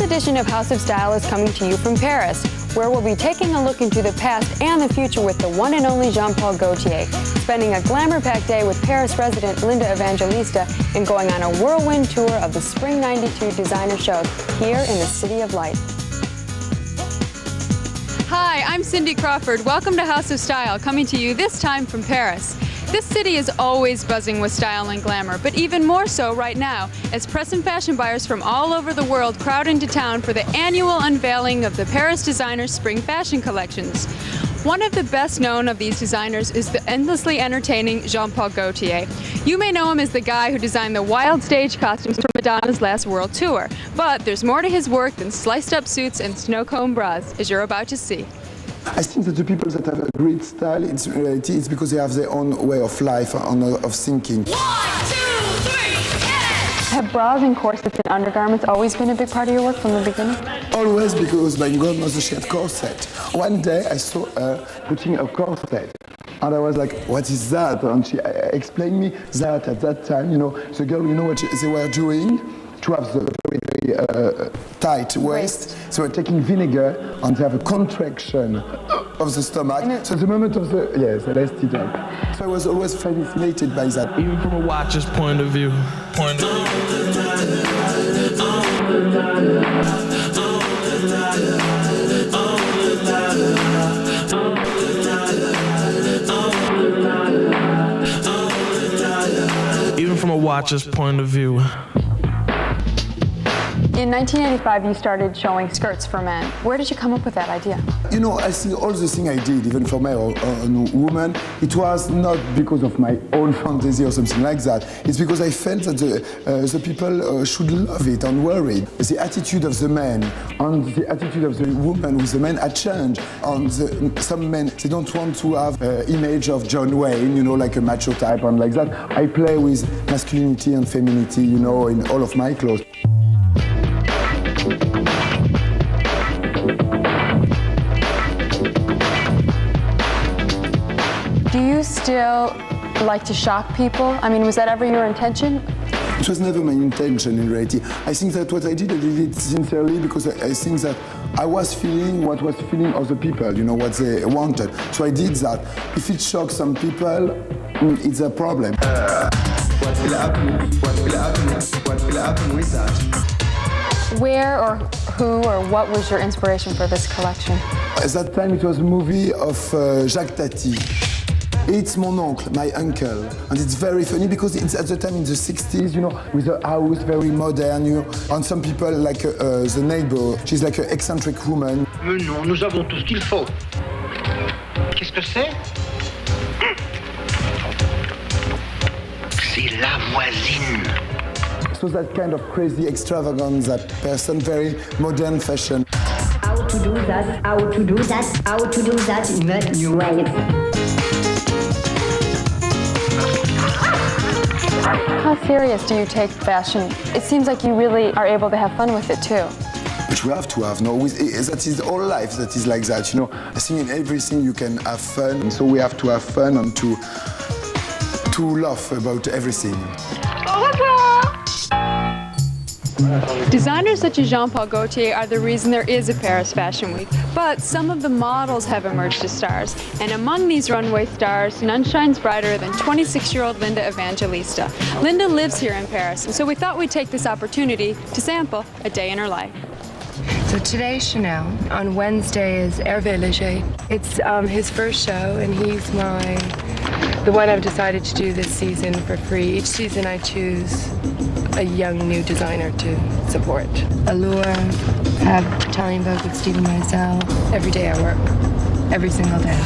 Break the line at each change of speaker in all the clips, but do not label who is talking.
edition of House of Style is coming to you from Paris, where we'll be taking a look into the past and the future with the one and only Jean-Paul Gaultier, spending a glamour-packed day with Paris resident Linda Evangelista and going on a whirlwind tour of the Spring '92 designer shows here in the City of Light. Hi, I'm Sindi Crouford. Welcome to House of Style, coming to you this time from Paris. This city is always buzzing with style and glamour, but even more so right now, as press and fashion buyers from all over the world crowd into town for the annual unveiling of the Paris designers' spring fashion collections. One of the best known of these designers is the endlessly entertaining Jean-Paul Gaultier. You may know him as the guy who designed the wild stage costumes for Madonna's last world tour, but there's more to his work than sliced-up suits and snow-cone bras, as you're about to see.
I think that the people that have a great style, in reality, it's because they have their own way of life, of thinking. 1, 2, 3, yeah!
Have bras and corsets and undergarments always been a big part of your work from the beginning?
Always, because my grandmother, she had corset. One day I saw her putting a corset. And I was like, what is that? And she explained me that at that time, you know, the girl, you know what they were doing? To have the very, very tight waist. So we're taking vinegar and they have a contraction of the stomach. So the moment of the, yes, I left it up. So I was always fascinated by that.
Even from a watcher's point of view. Even from a watcher's point of view.
In 1985, you started showing skirts for men. Where did you come up with that idea?
You know, I think all the things I did, even for men or women, it was not because of my own fantasy or something like that. It's because I felt that the people should love it and wear it. The attitude of the men and the attitude of the women with the men had changed. And some men, they don't want to have an image of John Wayne, you know, like a macho type and like that. I play with masculinity and femininity, you know, in all of my clothes.
Do you still like to shock people? I mean, was that ever your intention?
It was never my intention in reality. I think that what I did it sincerely because I think that I was feeling what was feeling other people, you know, what they wanted. So I did that. If it shocks some people, it's a problem.
What will happen with that?
Where or who or what was your inspiration for this collection?
At that time it was a movie of Jacques Tati. It's mon oncle, my uncle, and it's very funny because it's at the time in the 60s, you know, with a house very modern, you know, and some people like the neighbor, she's like an eccentric woman.
Mais non, nous avons tout ce qu'il faut. Qu'est-ce que c'est? C'est la voisine.
So that kind of crazy extravagance, that person, very modern fashion.
How to do that, how to do that, how to do that in a new way.
How serious do you take fashion? It seems like you really are able to have fun with it too.
But you have to have, no, that is all life that is like that, you know. I think in everything you can have fun, and so we have to have fun and to laugh about everything.
Au revoir! Designers such as Jean-Paul Gaultier are the reason there is a Paris Fashion Week, but some of the models have emerged as stars, and among these runway stars, none shines brighter than 26-year-old Linda Evangelista. Linda lives here in Paris, and so we thought we'd take this opportunity to sample a day in her life.
So today's Chanel, on Wednesday is Hervé Leger. It's his first show, and he's the one I've decided to do this season for free. Each season I choose a young new designer to support. Allure, have Italian Vogue with Stephen Meisel. Every day I work, every single day.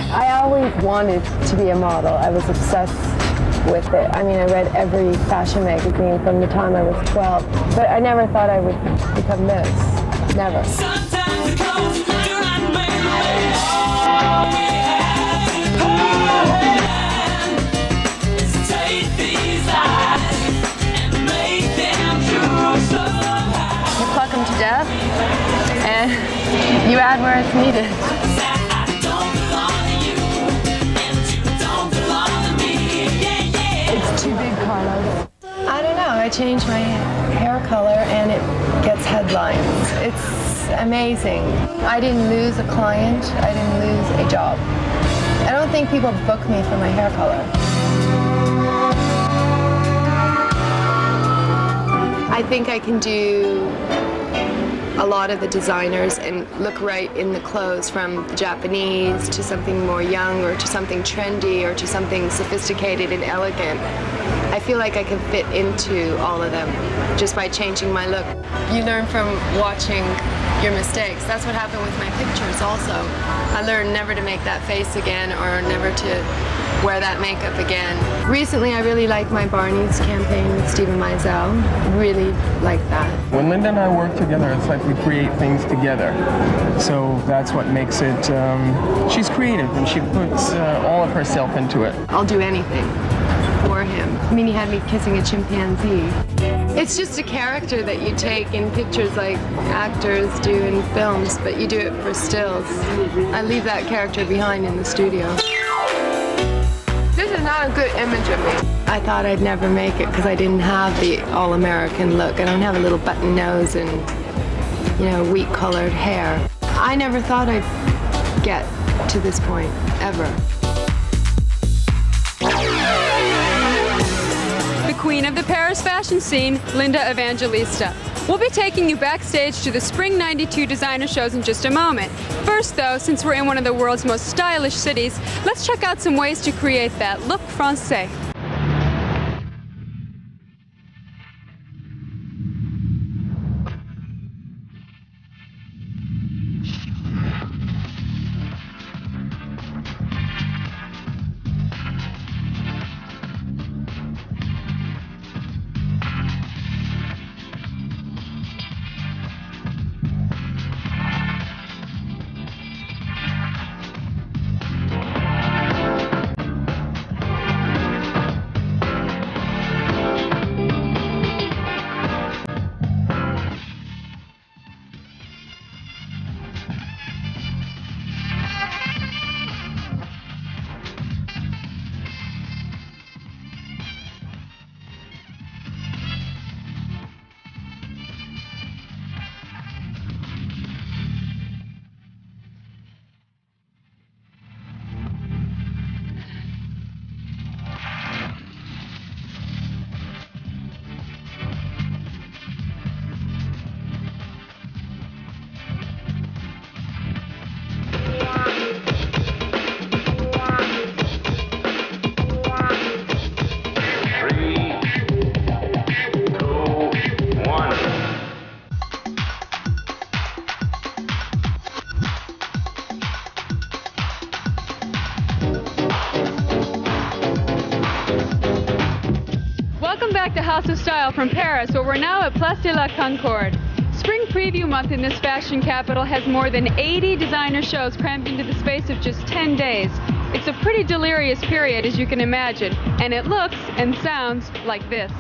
I always wanted to be a model. I was obsessed with it. I mean, I read every fashion magazine from the time I was 12, but I never thought I would become this. Never.
You pluck them to death, and you add where it's needed.
change my hair color and it gets headlines. It's amazing. I didn't lose a client. I didn't lose a job. I don't think people book me for my hair color. I think I can do a lot of the designers and look right in the clothes, from the Japanese to something more young or to something trendy or to something sophisticated and elegant. I feel like I can fit into all of them just by changing my look. You learn from watching your mistakes. That's what happened with my pictures also. I learned never to make that face again or never to wear that makeup again. Recently, I really like my Barney's campaign with Stephen Meisel. Really like that.
When Linda and I work together, it's like we create things together. So that's what makes it, she's creative and she puts all of herself into it.
I'll do anything for him. I mean, he had me kissing a chimpanzee. It's just a character that you take in pictures like actors do in films, but you do it for stills. I leave that character behind in the studio. This is not a good image of me. I thought I'd never make it because I didn't have the all-American look. I don't have a little button nose and, you know, wheat-colored hair. I never thought I'd get to this point, ever.
The queen of the Paris fashion scene, Linda Evangelista. We'll be taking you backstage to the Spring '92 designer shows in just a moment. First, though, since we're in one of the world's most stylish cities, let's check out some ways to create that look français. To House of Style from Paris, where we're now at Place de la Concorde. Spring preview month in this fashion capital has more than 80 designer shows crammed into the space of just 10 days. It's a pretty delirious period, as you can imagine, and it looks and sounds like this.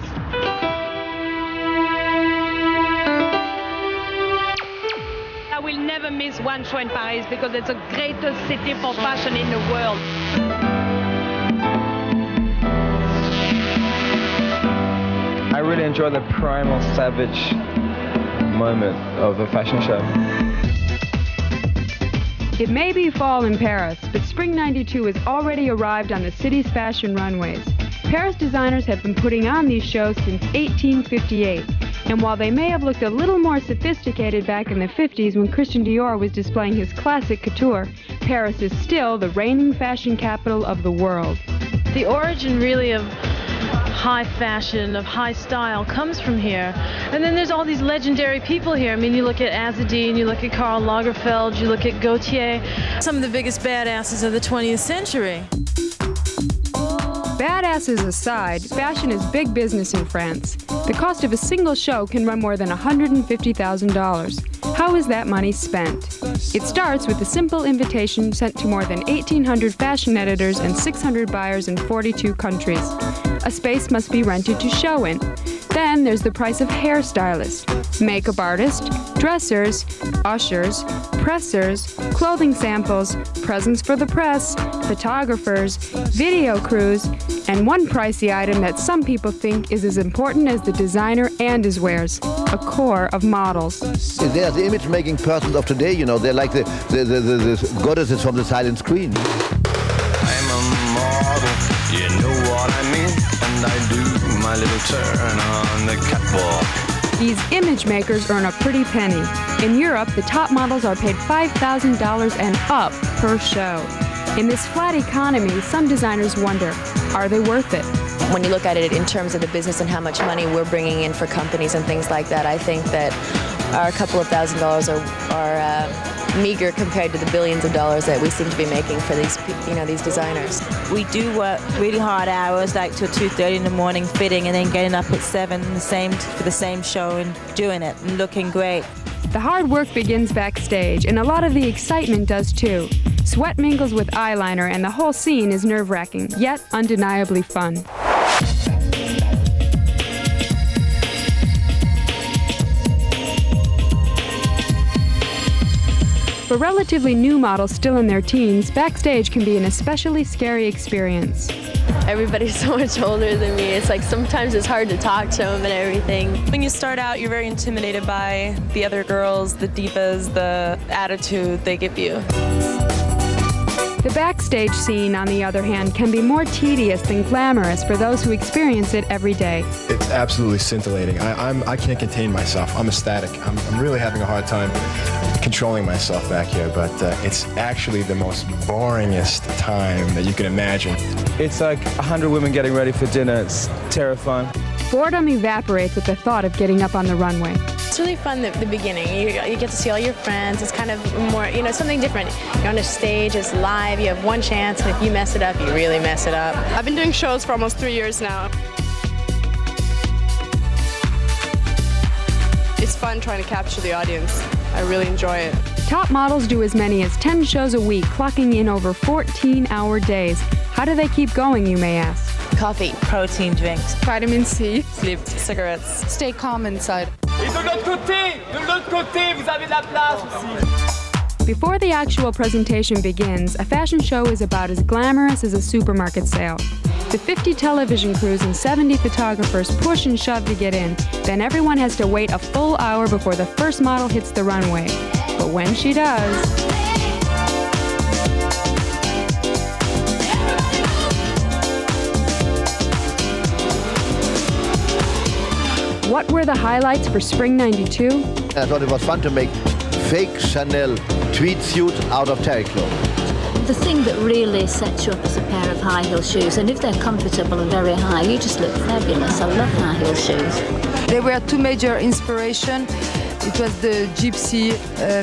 I will never miss one show in Paris because it's the greatest city for fashion in the world.
I really enjoy the primal, savage moment of a fashion show.
It may be fall in Paris, but Spring '92 has already arrived on the city's fashion runways. Paris designers have been putting on these shows since 1858, and while they may have looked a little more sophisticated back in the 50s when Christian Dior was displaying his classic couture, Paris is still the reigning fashion capital of the world.
The origin really of high fashion, of high style, comes from here. And then there's all these legendary people here. I mean, you look at Azzedine, you look at Karl Lagerfeld, you look at Gaultier, some of the biggest badasses of the 20th century.
Badasses aside, fashion is big business in France. The cost of a single show can run more than $150,000. How is that money spent? It starts with a simple invitation sent to more than 1,800 fashion editors and 600 buyers in 42 countries. A space must be rented to show in. Then there's the price of hairstylists, makeup artists, dressers, ushers, pressers, clothing samples, presents for the press, photographers, video crews, And one pricey item that some people think is as important as the designer and his wares, a core of models.
They are the image-making persons of today, you know. They're like the goddesses from the silent screen.
I'm a model, you know what I mean, and I do my little turn on the catwalk.
These image makers earn a pretty penny. In Europe, the top models are paid $5,000 and up per show. In this flat economy, some designers wonder, are they worth it?
When you look at it in terms of the business and how much money we're bringing in for companies and things like that, I think that our couple of $1,000s are meager compared to the billions of dollars that we seem to be making for these, these designers.
We do work really hard hours, like till 2:30 in the morning fitting, and then getting up at 7 for the same show and doing it and looking great.
The hard work begins backstage, and a lot of the excitement does too. Sweat mingles with eyeliner, and the whole scene is nerve-wracking, yet undeniably fun. For relatively new models still in their teens, backstage can be an especially scary experience.
Everybody's so much older than me. It's like sometimes it's hard to talk to them and everything.
When you start out, you're very intimidated by the other girls, the divas, the attitude they give you.
The backstage scene, on the other hand, can be more tedious than glamorous for those who experience it every day.
It's absolutely scintillating. I can't contain myself. I'm ecstatic. I'm really having a hard time controlling myself back here, but it's actually the most boringest time that you can imagine.
It's like 100 women getting ready for dinner. It's terrifying.
Boredom evaporates at the thought of getting up on the runway.
It's really fun at the beginning. You get to see all your friends. It's kind of more, something different. You're on a stage, it's live, you have one chance, and if you mess it up, you really mess it up.
I've been doing shows for almost 3 years now. It's fun trying to capture the audience. I really enjoy it.
Top models do as many as 10 shows a week, clocking in over 14-hour days. How do they keep going, you may ask?
Coffee, protein drinks,
vitamin C,
sleep, cigarettes.
Stay calm inside.
Et de l'autre côté, vous avez de la place aussi.
Before the actual presentation begins, a fashion show is about as glamorous as a supermarket sale. The 50 television crews and 70 photographers push and shove to get in. Then everyone has to wait a full hour before the first model hits the runway. But when she does... What were the highlights for Spring '92?
I thought it was fun to make fake Chanel tweed suit out of terry cloth.
The thing that really sets you up is a pair of high heel shoes, and if they're comfortable and very high, you just look fabulous. I love high heel shoes.
There were two major inspirations. It was the gypsy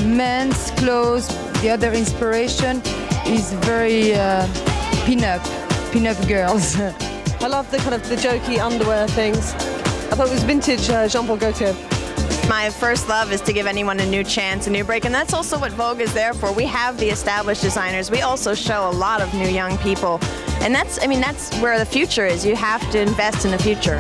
men's clothes. The other inspiration is very pin-up girls.
I love the kind of the jokey underwear things. I thought it was vintage Jean-Paul Gaultier.
My first love is to give anyone a new chance, a new break, and that's also what Vogue is there for. We have the established designers. We also show a lot of new young people, and that's where the future is. You have to invest in the future.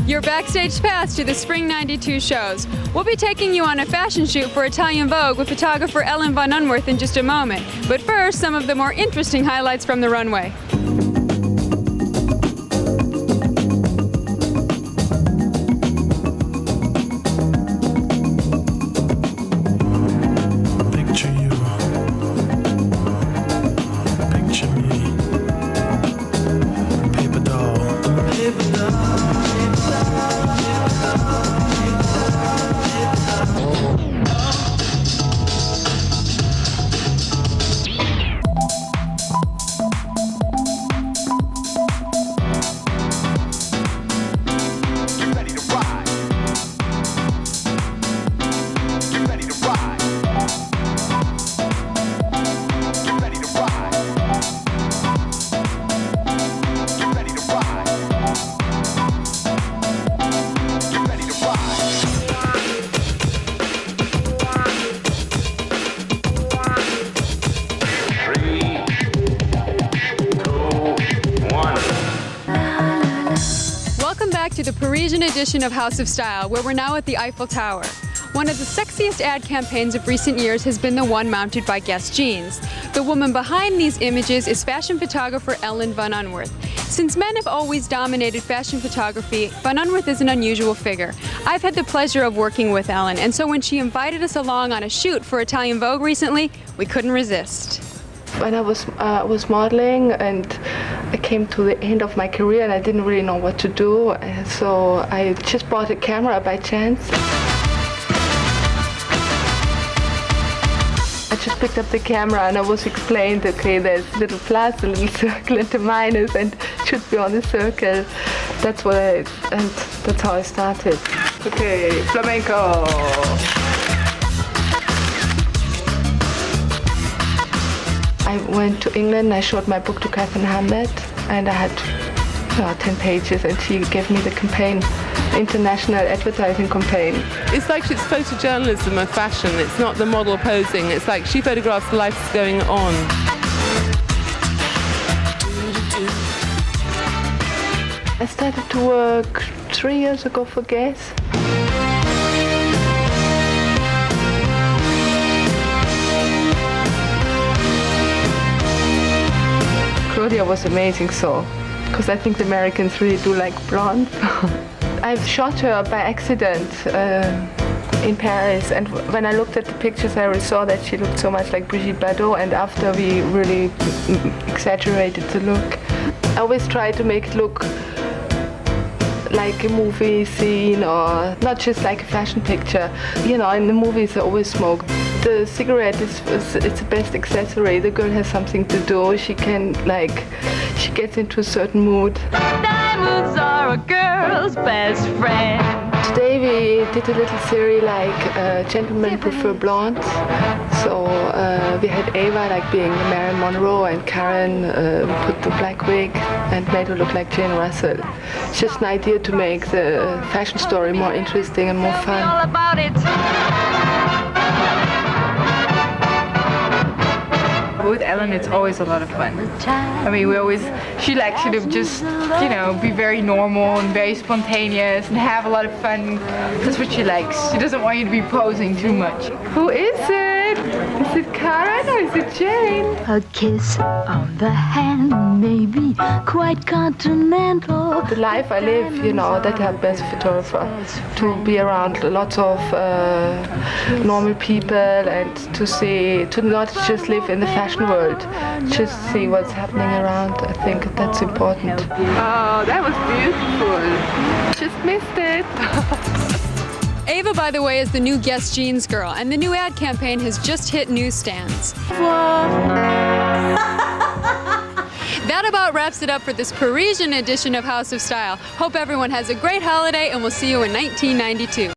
Your backstage pass to the Spring '92 shows. We'll be taking you on a fashion shoot for Italian Vogue with photographer Ellen von Unwerth in just a moment. But first, some of the more interesting highlights from the runway.
Picture you. Picture me. Paper doll. Paper doll.
To the Parisian edition of House of Style, where we're now at the Eiffel Tower. One of the sexiest ad campaigns of recent years has been the one mounted by Guess Jeans. The woman behind these images is fashion photographer Ellen van Unwerth. Since men have always dominated fashion photography, van Unwerth is an unusual figure. I've had the pleasure of working with Ellen, and so when she invited us along on a shoot for Italian Vogue recently, we couldn't resist.
When I was modeling and I came to the end of my career and I didn't really know what to do, so I just bought a camera by chance. I just picked up the camera and I was explained, okay, there's a little plus, a little circle and a minus, and it should be on the circle. That's how I started. Okay, flamenco. I went to England, I showed my book to Catherine Hamlet, and I had 10 pages, and she gave me the campaign, international advertising campaign.
It's like it's photojournalism of fashion. It's not the model posing. It's like she photographs life going on.
I started to work 3 years ago for Guess. Claudia was amazing, because I think the Americans really do like blonde. I've shot her by accident in Paris, and when I looked at the pictures I saw that she looked so much like Brigitte Bardot, and after we really exaggerated the look. I always try to make it look like a movie scene or not just like a fashion picture. You know, in the movies I always smoke. The cigarette it's the best accessory. The girl has something to do. She gets into a certain mood.
Diamonds are a girl's best friend.
Today we did a little series like Gentlemen Prefer Blondes. So we had Ava being Marilyn Monroe, and Karen put the black wig and made her look like Jane Russell. It's just an idea to make the fashion story more interesting and more fun.
All about it.
With Ellen, it's always a lot of fun. I mean, she likes you to just, be very normal and very spontaneous and have a lot of fun. That's what she likes. She doesn't want you to be posing too much.
Who is it? Is it Karen or is it Jane?
A kiss on the hand, maybe quite continental.
The life I live, that helped me as a photographer to be around lots of normal people and to not just live in the fashion world, just see what's happening around. I think that's important. Oh, that was beautiful. Just missed it.
Ava, by the way, is the new Guess Jeans girl, and the new ad campaign has just hit newsstands. That about wraps it up for this Parisian edition of House of Style. Hope everyone has a great holiday, and we'll see you in 1992.